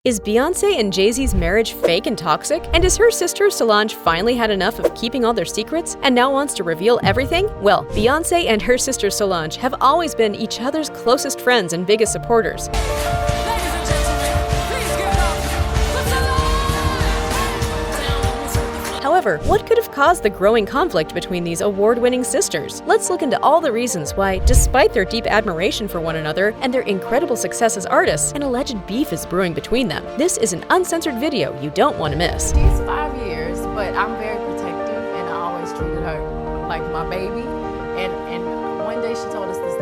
Is Beyonce and Jay Z's marriage fake and toxic? And has her sister Solange finally had enough of keeping all their secrets and now wants to reveal everything? Well, Beyonce and her sister Solange have always been each other's closest friends and biggest supporters. However, what could have caused the growing conflict between these award-winning sisters? Let's look into all the reasons why, despite their deep admiration for one another and their incredible success as artists, an alleged beef is brewing between them. This is an uncensored video you don't want to miss. She's 5 years, but I'm very protective, and I always treated her like my baby. And one day she told us this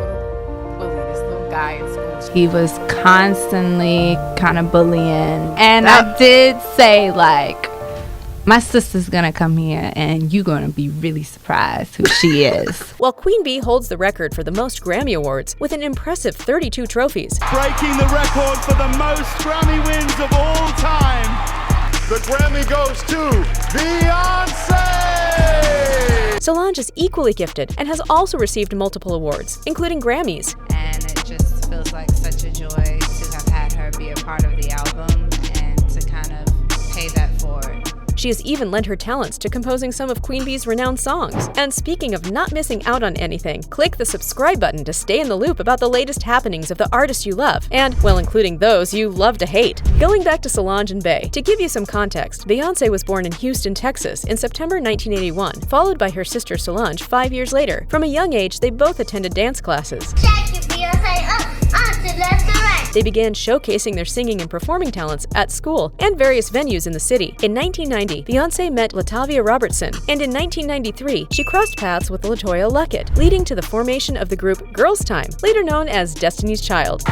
little guy in school. He was constantly kind of bullying, and I did say, like, my sister's gonna come here and you're gonna be really surprised who she is. While Queen Bee holds the record for the most Grammy Awards with an impressive 32 trophies. Breaking the record for the most Grammy wins of all time. The Grammy goes to Beyonce! Solange is equally gifted and has also received multiple awards, including Grammys. And it just feels like such a joy to have had her be a part of the album and to kind of pay that forward. She has even lent her talents to composing some of Queen Bee's renowned songs. And speaking of not missing out on anything, click the subscribe button to stay in the loop about the latest happenings of the artists you love, and, well, including those you love to hate. Going back to Solange and Bey, to give you some context, Beyonce was born in Houston, Texas in September 1981, followed by her sister Solange 5 years later. From a young age, they both attended dance classes. They began showcasing their singing and performing talents at school and various venues in the city. In 1990, Beyonce met Latavia Robertson, and in 1993, she crossed paths with LaToya Luckett, leading to the formation of the group Girls' Tyme, later known as Destiny's Child.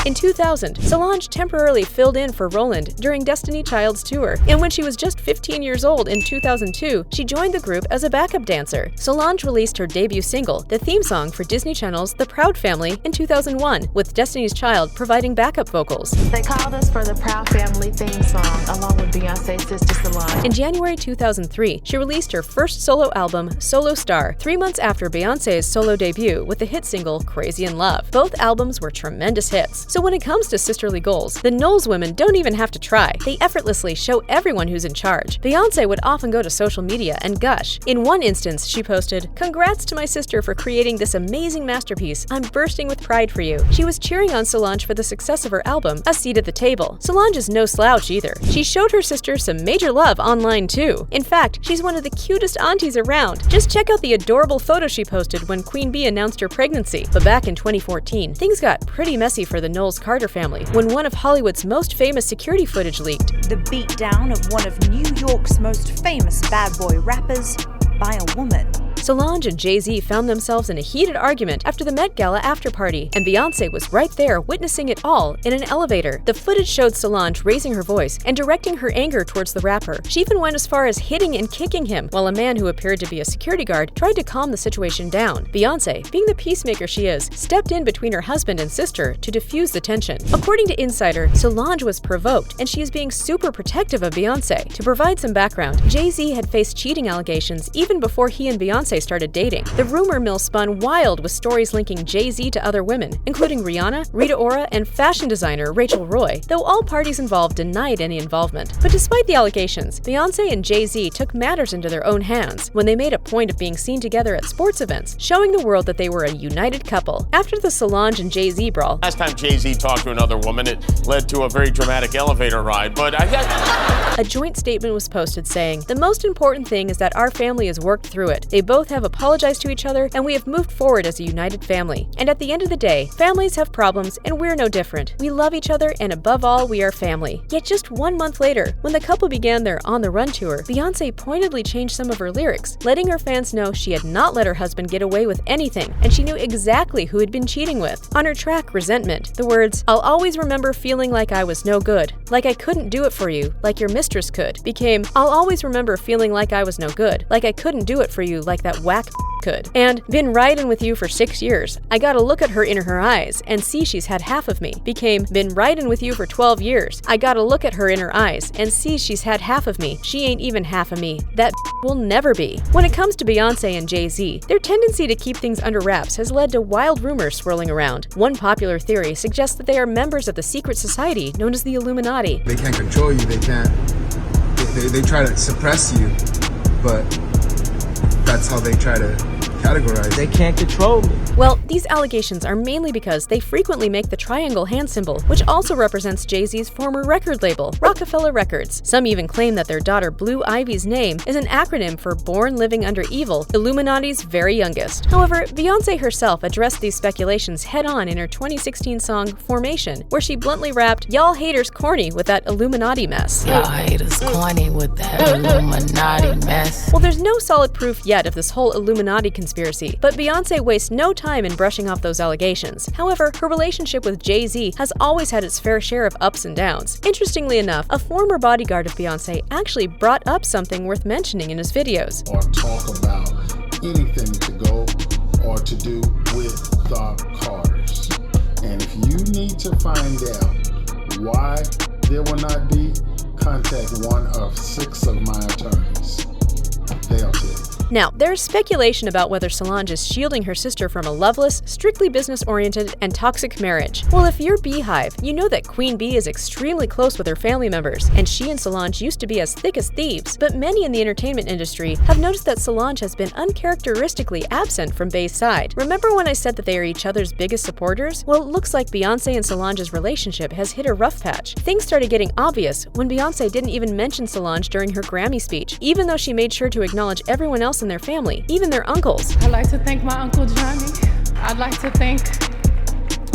In 2000, Solange temporarily filled in for Roland during Destiny Child's tour, and when she was just 15 years old in 2002, she joined the group as a backup dancer. Solange released her debut single, the theme song for Disney Channel's The Proud Family, in 2001, with Destiny's Child providing backup vocals. They called us for the Proud Family theme song, along with Beyonce's sister Solange. In January 2003, she released her first solo album, Solo Star, 3 months after Beyonce's solo debut with the hit single Crazy in Love. Both albums were tremendous hits. So when it comes to sisterly goals, the Knowles women don't even have to try. They effortlessly show everyone who's in charge. Beyonce would often go to social media and gush. In one instance, she posted, "Congrats to my sister for creating this amazing masterpiece. I'm bursting with pride for you." She was cheering on Solange for the success of her album, A Seat at the Table. Solange is no slouch either. She showed her sister some major love online too. In fact, she's one of the cutest aunties around. Just check out the adorable photo she posted when Queen Bee announced her pregnancy. But back in 2014, things got pretty messy for the Knowles Carter family when one of Hollywood's most famous security footage leaked. The beatdown of one of New York's most famous bad boy rappers by a woman. Solange and Jay Z found themselves in a heated argument after the Met Gala after-party, and Beyonce was right there witnessing it all in an elevator. The footage showed Solange raising her voice and directing her anger towards the rapper. She even went as far as hitting and kicking him, while a man who appeared to be a security guard tried to calm the situation down. Beyonce, being the peacemaker she is, stepped in between her husband and sister to diffuse the tension. According to Insider, Solange was provoked, and she is being super protective of Beyonce. To provide some background, Jay Z had faced cheating allegations even before he and Beyonce started dating. The rumor mill spun wild with stories linking Jay Z to other women, including Rihanna, Rita Ora, and fashion designer Rachel Roy, though all parties involved denied any involvement. But despite the allegations, Beyonce and Jay Z took matters into their own hands when they made a point of being seen together at sports events, showing the world that they were a united couple. After the Solange and Jay Z brawl, last time Jay Z talked to another woman, it led to a very dramatic elevator ride, but a joint statement was posted saying, "The most important thing is that our family has worked through it. They both have apologized to each other, and we have moved forward as a united family. And at the end of the day, families have problems, and we're no different. We love each other, and above all, we are family." Yet just 1 month later, when the couple began their On the Run tour, Beyonce pointedly changed some of her lyrics, letting her fans know she had not let her husband get away with anything, and she knew exactly who he'd been cheating with. On her track, Resentment, the words, "I'll always remember feeling like I was no good, like I couldn't do it for you, like your mistress could," became, "I'll always remember feeling like I was no good, like I couldn't do it for you like that whack could. And been riding with you for 6 years. I gotta look at her in her eyes and see she's had half of me. Became been riding with you for 12 years. I gotta look at her in her eyes and see she's had half of me. She ain't even half of me. That will never be. When it comes to Beyonce and Jay Z, their tendency to keep things under wraps has led to wild rumors swirling around. One popular theory suggests that they are members of the secret society known as the Illuminati. They can't control you, they can't, they try to suppress you, but that's how they try to categorize. They can't control me. Well, these allegations are mainly because they frequently make the triangle hand symbol, which also represents Jay-Z's former record label, Rockefeller Records. Some even claim that their daughter Blue Ivy's name is an acronym for Born Living Under Evil, Illuminati's very youngest. However, Beyonce herself addressed these speculations head-on in her 2016 song, Formation, where she bluntly rapped, "Y'all haters corny with that Illuminati mess." Y'all haters corny with that Illuminati mess. Well, there's no solid proof yet of this whole Illuminati conspiracy, but Beyonce wastes no time in brushing off those allegations. However, her relationship with Jay Z has always had its fair share of ups and downs. Interestingly enough, a former bodyguard of Beyonce actually brought up something worth mentioning in his videos. Or talk about anything to go or to do with the Carters. And if you need to find out why there will not be, contact one of 6 of my attorneys. They'll tell you. Now, there's speculation about whether Solange is shielding her sister from a loveless, strictly business-oriented, and toxic marriage. Well, if you're Beehive, you know that Queen Bee is extremely close with her family members, and she and Solange used to be as thick as thieves. But many in the entertainment industry have noticed that Solange has been uncharacteristically absent from Bey's side. Remember when I said that they are each other's biggest supporters? Well, it looks like Beyonce and Solange's relationship has hit a rough patch. Things started getting obvious when Beyonce didn't even mention Solange during her Grammy speech, even though she made sure to acknowledge everyone else in their family, even their uncles. I'd like to thank my Uncle Johnny. I'd like to thank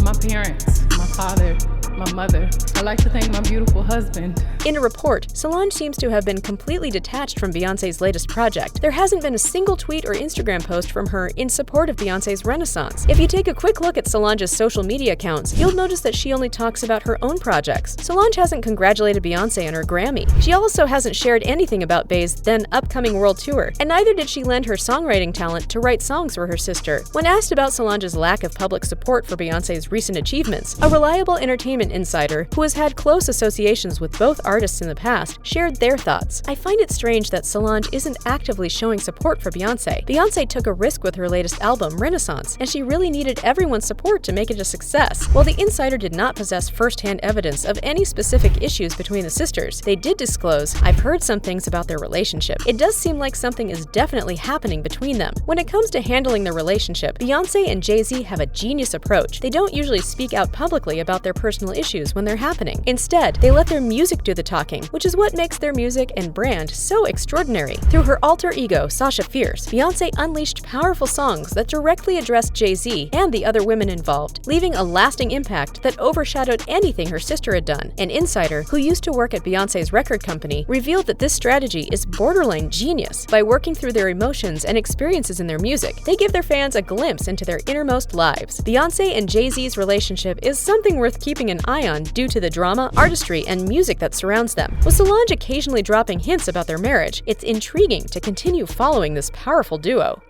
my parents, my father, my mother. I'd like to thank my beautiful husband. In a report, Solange seems to have been completely detached from Beyonce's latest project. There hasn't been a single tweet or Instagram post from her in support of Beyonce's renaissance. If you take a quick look at Solange's social media accounts, you'll notice that she only talks about her own projects. Solange hasn't congratulated Beyonce on her Grammy. She also hasn't shared anything about Bey's then upcoming world tour, and neither did she lend her songwriting talent to write songs for her sister. When asked about Solange's lack of public support for Beyonce's recent achievements, a reliable entertainment insider who has had close associations with both artists in the past shared their thoughts. "I find it strange that Solange isn't actively showing support for Beyonce. Beyonce took a risk with her latest album, Renaissance, and she really needed everyone's support to make it a success." While the insider did not possess first-hand evidence of any specific issues between the sisters, they did disclose, "I've heard some things about their relationship. It does seem like something is definitely happening between them." When it comes to handling their relationship, Beyonce and Jay Z have a genius approach. They don't usually speak out publicly about their personal issues when they're happening. Instead, they let their music do the talking, which is what makes their music and brand so extraordinary. Through her alter ego, Sasha Fierce, Beyonce unleashed powerful songs that directly addressed Jay Z and the other women involved, leaving a lasting impact that overshadowed anything her sister had done. An insider who used to work at Beyonce's record company revealed that this strategy is borderline genius. By working through their emotions and experiences in their music, they give their fans a glimpse into their innermost lives. Beyonce and Jay Z's relationship is something worth keeping an eye on due to the drama, artistry, and music that surrounds them. With Solange occasionally dropping hints about their marriage, it's intriguing to continue following this powerful duo.